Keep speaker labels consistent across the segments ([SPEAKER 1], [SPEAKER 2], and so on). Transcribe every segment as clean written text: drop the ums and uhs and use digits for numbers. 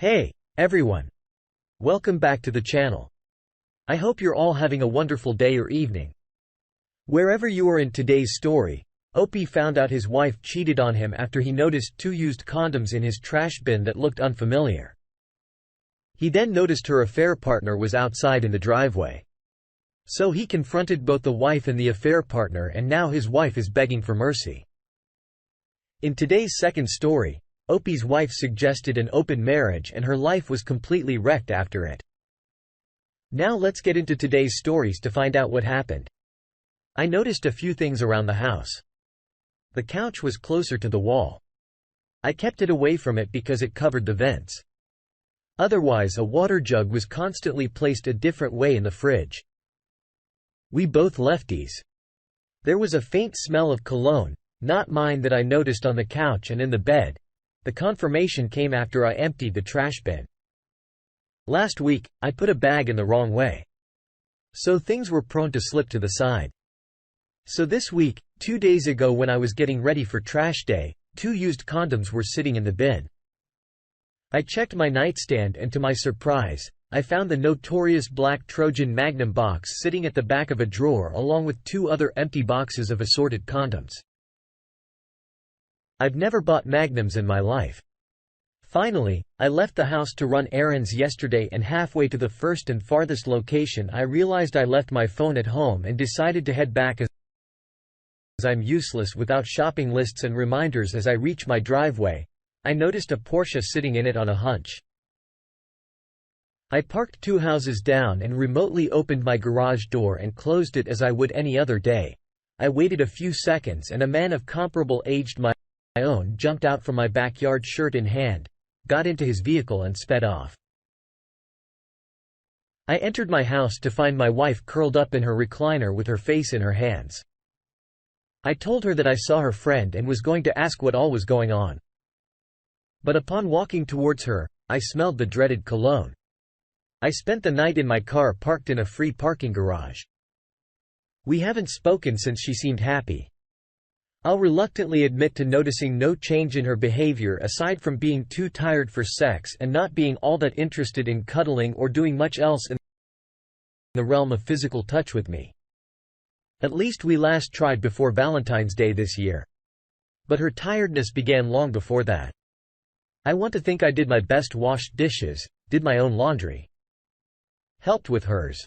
[SPEAKER 1] Hey, everyone! Welcome back to the channel. I hope you're all having a wonderful day or evening. Wherever you are in today's story, Opie found out his wife cheated on him after he noticed 2 used condoms in his trash bin that looked unfamiliar. He then noticed her affair partner was outside in the driveway. So he confronted both the wife and the affair partner, and now his wife is begging for mercy. In today's second story, Opie's wife suggested an open marriage and her life was completely wrecked after it. Now let's get into today's stories to find out what happened. I noticed a few things around the house. The couch was closer to the wall. I kept it away from it because it covered the vents. Otherwise, a water jug was constantly placed a different way in the fridge. We both lefties. There was a faint smell of cologne, not mine, that I noticed on the couch and in the bed. The confirmation came after I emptied the trash bin. Last week, I put a bag in the wrong way. So things were prone to slip to the side. So this week, 2 days ago when I was getting ready for trash day, 2 used condoms were sitting in the bin. I checked my nightstand and to my surprise, I found the notorious black Trojan Magnum box sitting at the back of a drawer along with 2 other empty boxes of assorted condoms. I've never bought Magnums in my life. Finally, I left the house to run errands yesterday, and halfway to the first and farthest location I realized I left my phone at home and decided to head back as I'm useless without shopping lists and reminders. As I reach my driveway, I noticed a Porsche sitting in it on a hunch. I parked 2 houses down and remotely opened my garage door and closed it as I would any other day. I waited a few seconds and a man of comparable age to my own jumped out from my backyard, shirt in hand, got into his vehicle and sped off. I entered my house to find my wife curled up in her recliner with her face in her hands. I told her that I saw her friend and was going to ask what all was going on. But upon walking towards her, I smelled the dreaded cologne. I spent the night in my car parked in a free parking garage. We haven't spoken since. She seemed happy. I'll reluctantly admit to noticing no change in her behavior aside from being too tired for sex and not being all that interested in cuddling or doing much else in the realm of physical touch with me. At least we last tried before Valentine's Day this year. But her tiredness began long before that. I want to think I did my best, washed dishes, did my own laundry, helped with hers,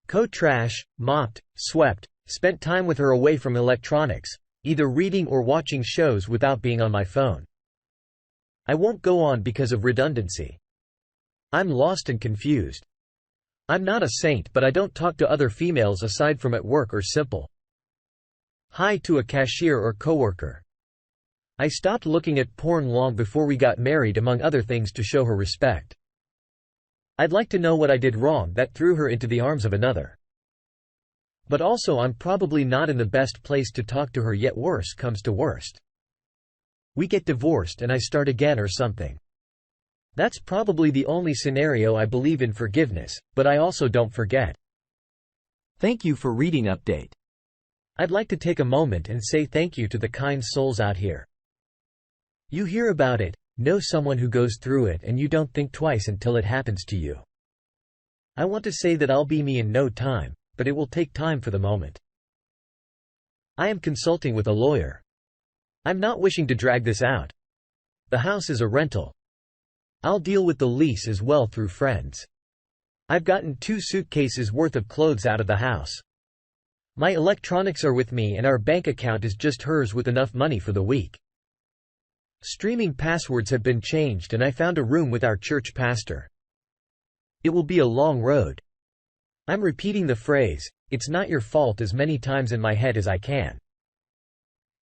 [SPEAKER 1] co-trash, mopped, swept, spent time with her away from electronics, either reading or watching shows without being on my phone. I won't go on because of redundancy. I'm lost and confused. I'm not a saint, but I don't talk to other females aside from at work or simple hi to a cashier or coworker. I stopped looking at porn long before we got married, among other things, to show her respect. I'd like to know what I did wrong that threw her into the arms of another. But also, I'm probably not in the best place to talk to her, yet worse comes to worst, we get divorced and I start again or something. That's probably the only scenario I believe in forgiveness, but I also don't forget. Thank you for reading update. I'd like to take a moment and say thank you to the kind souls out here. You hear about it, know someone who goes through it, and you don't think twice until it happens to you. I want to say that I'll be me in no time, but it will take time for the moment. I am consulting with a lawyer. I'm not wishing to drag this out. The house is a rental. I'll deal with the lease as well through friends. I've gotten 2 suitcases worth of clothes out of the house. My electronics are with me and our bank account is just hers with enough money for the week. Streaming passwords have been changed and I found a room with our church pastor. It will be a long road. I'm repeating the phrase, "It's not your fault," as many times in my head as I can.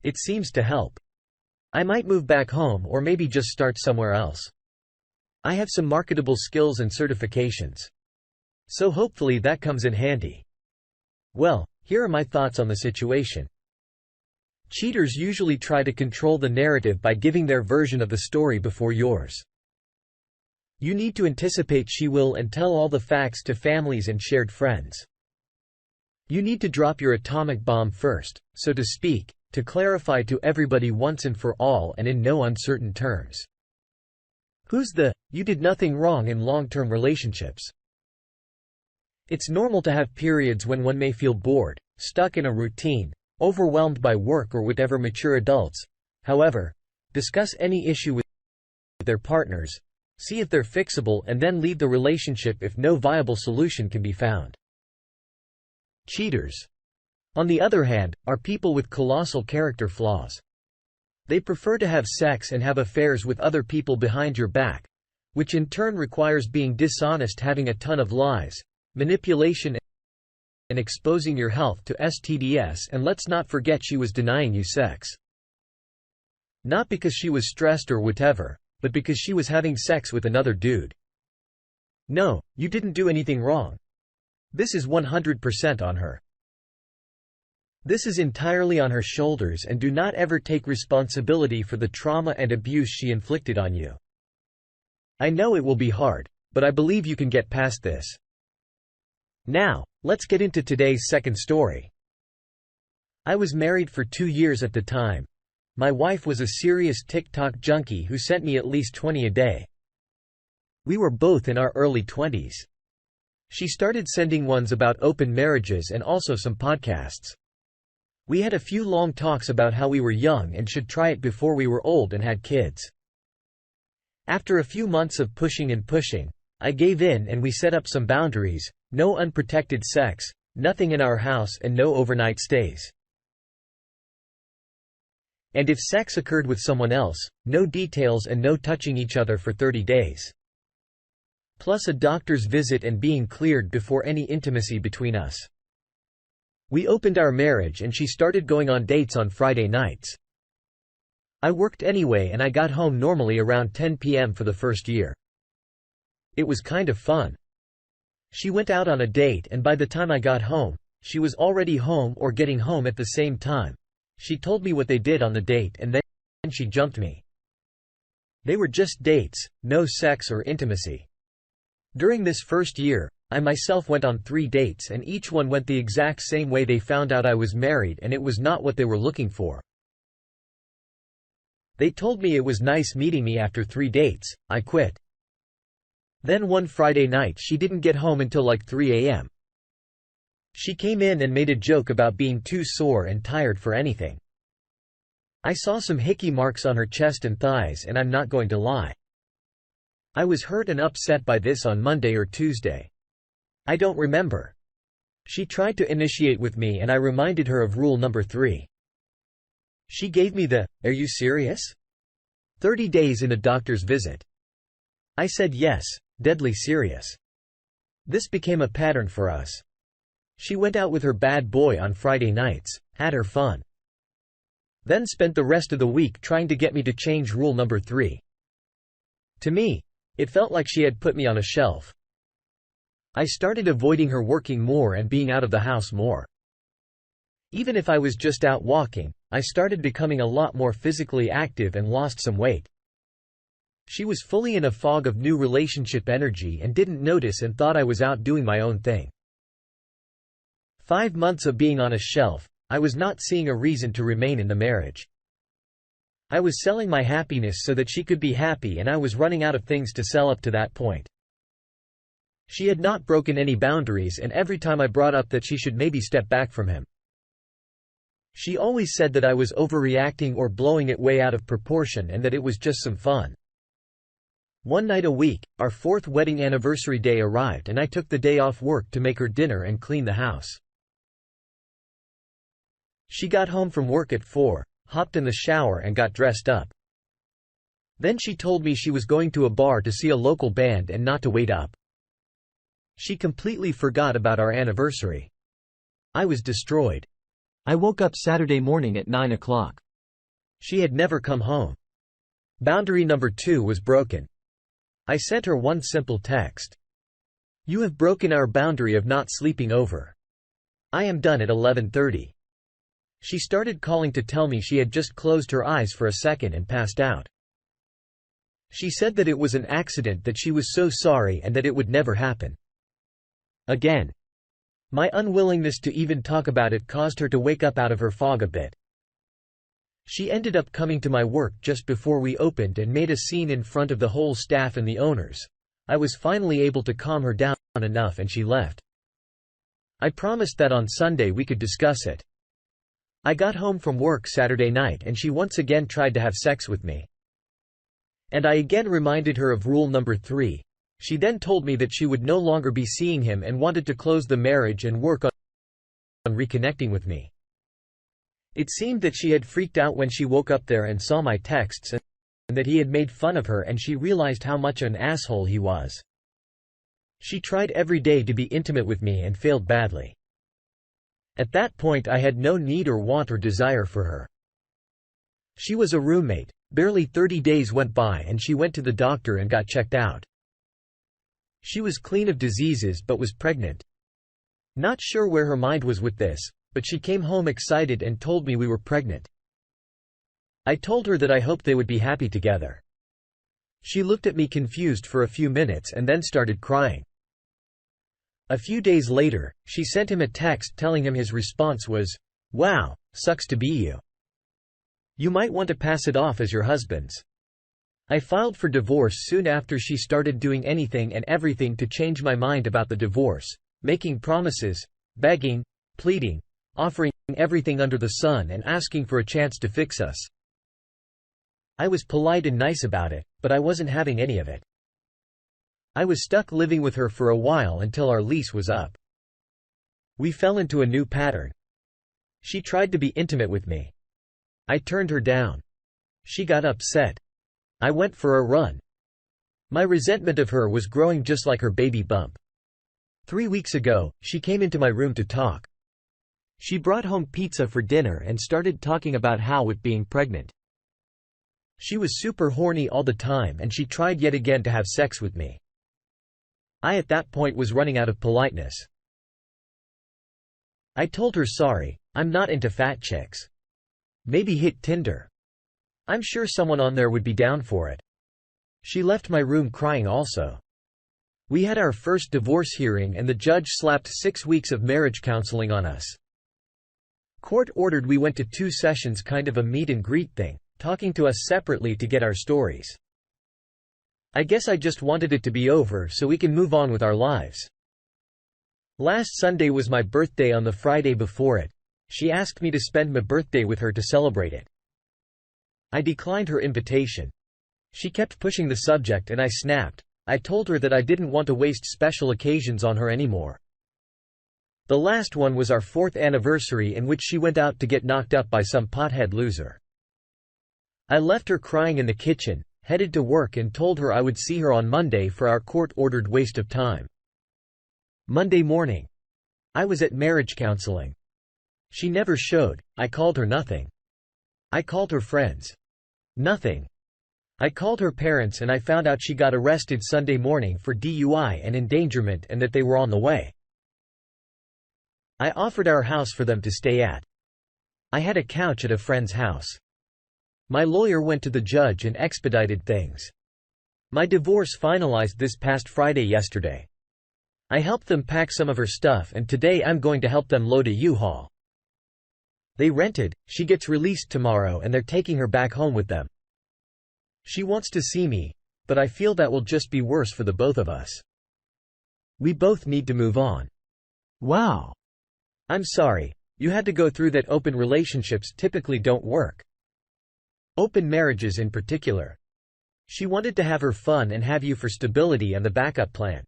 [SPEAKER 1] It seems to help. I might move back home or maybe just start somewhere else. I have some marketable skills and certifications. So hopefully that comes in handy. Well, here are my thoughts on the situation. Cheaters usually try to control the narrative by giving their version of the story before yours. You need to anticipate she will and tell all the facts to families and shared friends. You need to drop your atomic bomb first, so to speak, to clarify to everybody once and for all and in no uncertain terms. Who's the You did nothing wrong in long-term relationships. It's normal to have periods when one may feel bored, stuck in a routine, overwhelmed by work or whatever. Mature adults, however, discuss any issue with their partners, see if they're fixable, and then leave the relationship if no viable solution can be found. Cheaters, on the other hand, are people with colossal character flaws. They prefer to have sex and have affairs with other people behind your back, which in turn requires being dishonest, having a ton of lies, manipulation, and exposing your health to STDs. And let's not forget, she was denying you sex. Not because she was stressed or whatever, but because she was having sex with another dude. No, you didn't do anything wrong. This is 100% on her. This is entirely on her shoulders, and do not ever take responsibility for the trauma and abuse she inflicted on you. I know it will be hard, but I believe you can get past this. Now, let's get into today's second story. I was married for 2 years at the time. My wife was a serious TikTok junkie who sent me at least 20 a day. We were both in our early 20s. She started sending ones about open marriages and also some podcasts. We had a few long talks about how we were young and should try it before we were old and had kids. After a few months of pushing and pushing, I gave in and we set up some boundaries: no unprotected sex, nothing in our house, and no overnight stays. And if sex occurred with someone else, no details and no touching each other for 30 days. Plus a doctor's visit and being cleared before any intimacy between us. We opened our marriage and she started going on dates on Friday nights. I worked anyway and I got home normally around 10 p.m. for the first year. It was kind of fun. She went out on a date and by the time I got home, she was already home or getting home at the same time. She told me what they did on the date and then she jumped me. They were just dates, no sex or intimacy. During this first year, I myself went on 3 dates and each one went the exact same way. They found out I was married and it was not what they were looking for. They told me it was nice meeting me after 3 dates. I quit. Then one Friday night she didn't get home until like 3 a.m. She came in and made a joke about being too sore and tired for anything. I saw some hickey marks on her chest and thighs, and I'm not going to lie. I was hurt and upset by this on Monday or Tuesday. I don't remember. She tried to initiate with me and I reminded her of rule number 3. She gave me the, "Are you serious? 30 days in a doctor's visit." I said yes, deadly serious. This became a pattern for us. She went out with her bad boy on Friday nights, had her fun. Then spent the rest of the week trying to get me to change rule number 3. To me, it felt like she had put me on a shelf. I started avoiding her, working more and being out of the house more. Even if I was just out walking, I started becoming a lot more physically active and lost some weight. She was fully in a fog of new relationship energy and didn't notice and thought I was out doing my own thing. 5 months of being on a shelf, I was not seeing a reason to remain in the marriage. I was selling my happiness so that she could be happy, and I was running out of things to sell up to that point. She had not broken any boundaries, and every time I brought up that she should maybe step back from him, she always said that I was overreacting or blowing it way out of proportion and that it was just some fun. One night a week, our 4th wedding anniversary day arrived and I took the day off work to make her dinner and clean the house. She got home from work at 4, hopped in the shower and got dressed up. Then she told me she was going to a bar to see a local band and not to wait up. She completely forgot about our anniversary. I was destroyed. I woke up Saturday morning at 9 o'clock. She had never come home. Boundary number 2 was broken. I sent her one simple text. "You have broken our boundary of not sleeping over. I am done at 11:30. She started calling to tell me she had just closed her eyes for a second and passed out. She said that it was an accident, that she was so sorry and that it would never happen again. My unwillingness to even talk about it caused her to wake up out of her fog a bit. She ended up coming to my work just before we opened and made a scene in front of the whole staff and the owners. I was finally able to calm her down enough and she left. I promised that on Sunday we could discuss it. I got home from work Saturday night and she once again tried to have sex with me. And I again reminded her of rule number 3. She then told me that she would no longer be seeing him and wanted to close the marriage and work on reconnecting with me. It seemed that she had freaked out when she woke up there and saw my texts and that he had made fun of her, and she realized how much an asshole he was. She tried every day to be intimate with me and failed badly. At that point I had no need or want or desire for her. She was a roommate. Barely 30 days went by and she went to the doctor and got checked out. She was clean of diseases but was pregnant. Not sure where her mind was with this, but she came home excited and told me we were pregnant. I told her that I hoped they would be happy together. She looked at me confused for a few minutes and then started crying. A few days later, she sent him a text telling him his response was, "Wow, sucks to be you. You might want to pass it off as your husband's." I filed for divorce soon after she started doing anything and everything to change my mind about the divorce, making promises, begging, pleading, offering everything under the sun and asking for a chance to fix us. I was polite and nice about it, but I wasn't having any of it. I was stuck living with her for a while until our lease was up. We fell into a new pattern. She tried to be intimate with me. I turned her down. She got upset. I went for a run. My resentment of her was growing just like her baby bump. 3 weeks ago, she came into my room to talk. She brought home pizza for dinner and started talking about how it being pregnant. She was super horny all the time and she tried yet again to have sex with me. I at that point was running out of politeness. I told her sorry, I'm not into fat chicks. Maybe hit Tinder. I'm sure someone on there would be down for it. She left my room crying also. We had our first divorce hearing and the judge slapped 6 weeks of marriage counseling on us. Court ordered we went to 2 sessions, kind of a meet and greet thing, talking to us separately to get our stories. I guess I just wanted it to be over so we can move on with our lives. Last Sunday was my birthday. On the Friday before it, she asked me to spend my birthday with her to celebrate it. I declined her invitation. She kept pushing the subject and I snapped. I told her that I didn't want to waste special occasions on her anymore. The last one was our 4th anniversary, in which she went out to get knocked up by some pothead loser. I left her crying in the kitchen, headed to work and told her I would see her on Monday for our court-ordered waste of time. Monday morning. I was at marriage counseling. She never showed. I called her nothing. I called her friends. Nothing. I called her parents and I found out she got arrested Sunday morning for DUI and endangerment and that they were on the way. I offered our house for them to stay at. I had a couch at a friend's house. My lawyer went to the judge and expedited things. My divorce finalized this past Friday yesterday. I helped them pack some of her stuff and today I'm going to help them load a U-Haul. They rented, she gets released tomorrow and they're taking her back home with them. She wants to see me, but I feel that will just be worse for the both of us. We both need to move on. Wow. I'm sorry, you had to go through that. Open relationships typically don't work. Open marriages in particular. She wanted to have her fun and have you for stability and the backup plan.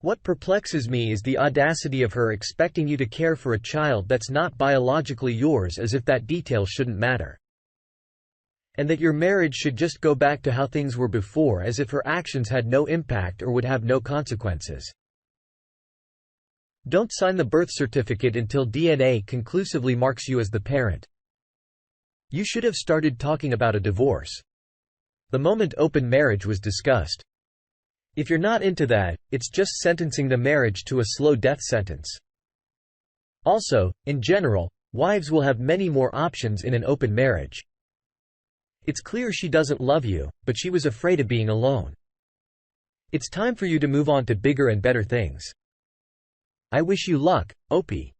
[SPEAKER 1] What perplexes me is the audacity of her expecting you to care for a child that's not biologically yours, as if that detail shouldn't matter. And that your marriage should just go back to how things were before, as if her actions had no impact or would have no consequences. Don't sign the birth certificate until DNA conclusively marks you as the parent. You should have started talking about a divorce the moment open marriage was discussed. If you're not into that, it's just sentencing the marriage to a slow death sentence. Also, in general, wives will have many more options in an open marriage. It's clear she doesn't love you, but she was afraid of being alone. It's time for you to move on to bigger and better things. I wish you luck, Opie.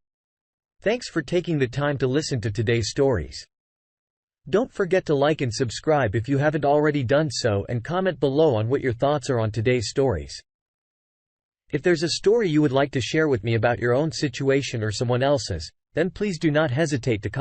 [SPEAKER 1] Thanks for taking the time to listen to today's stories. Don't forget to like and subscribe if you haven't already done so, and comment below on what your thoughts are on today's stories. If there's a story you would like to share with me about your own situation or someone else's, then please do not hesitate to comment.